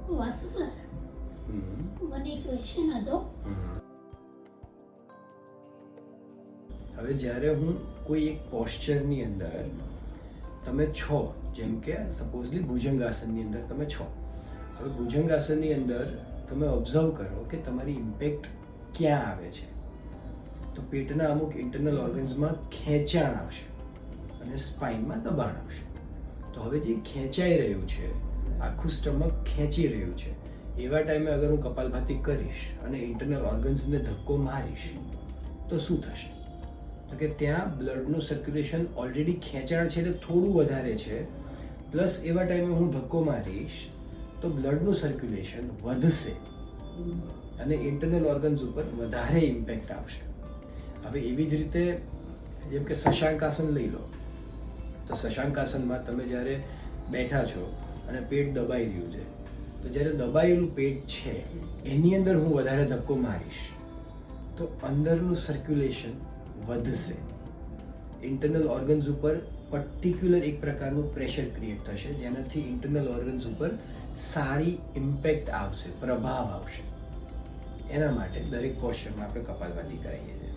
વાસુ sir, મને એક question હતો. હવે જ્યારે હું કોઈ એક પોસ્ચરની અંદર તમે છો, જેમ કે સપોઝલી ભુજંગાસનની અંદર તમે છો, હવે ભુજંગાસનની અંદર તમે ઓબ્ઝર્વ કરો કે તમારી ઇમ્પેક્ટ ક્યાં આવે છે. તો પેટના અમુક ઇન્ટરનલ ઓર્ગન્સમાં ખેંચાણ આવશે અને સ્પાઇનમાં દબાણ આવશે. તો હવે જે ખેંચાઈ રહ્યું છે, આખું સ્ટમક ખેંચી રહ્યું છે, એવા ટાઈમે અગર હું કપાલભાતિ કરીશ અને ઇન્ટરનલ ઓર્ગન્સને ધક્કો મારીશ તો શું થશે? તો કે ત્યાં બ્લડનું સર્ક્યુલેશન ઓલરેડી ખેંચાણ છે એટલે થોડું વધારે છે, પ્લસ એવા ટાઈમે હું ધક્કો મારીશ તો બ્લડનું સર્ક્યુલેશન વધશે અને ઇન્ટરનલ ઓર્ગન્સ ઉપર વધારે ઇમ્પેક્ટ આવશે. હવે એવી જ રીતે જેમ કે શશાંકાસન લઈ લો, તો શશાંકાસનમાં તમે જ્યારે બેઠા છો અને પેટ દબાઈ રહ્યું છે, તો જ્યારે દબાયેલું પેટ છે એની અંદર હું વધારે ધક્કો મારીશ તો અંદરનું સર્ક્યુલેશન વધશે. ઇન્ટરનલ ઓર્ગન્સ ઉપર પર્ટિક્યુલર એક પ્રકારનું પ્રેશર ક્રિએટ થશે, જેનાથી ઇન્ટરનલ ઓર્ગન્સ ઉપર સારી ઇમ્પેક્ટ આવશે, પ્રભાવ આવશે. એના માટે દરેક પોસ્ચરમાં આપણે કપાલભાતિ કરાવીએ છીએ.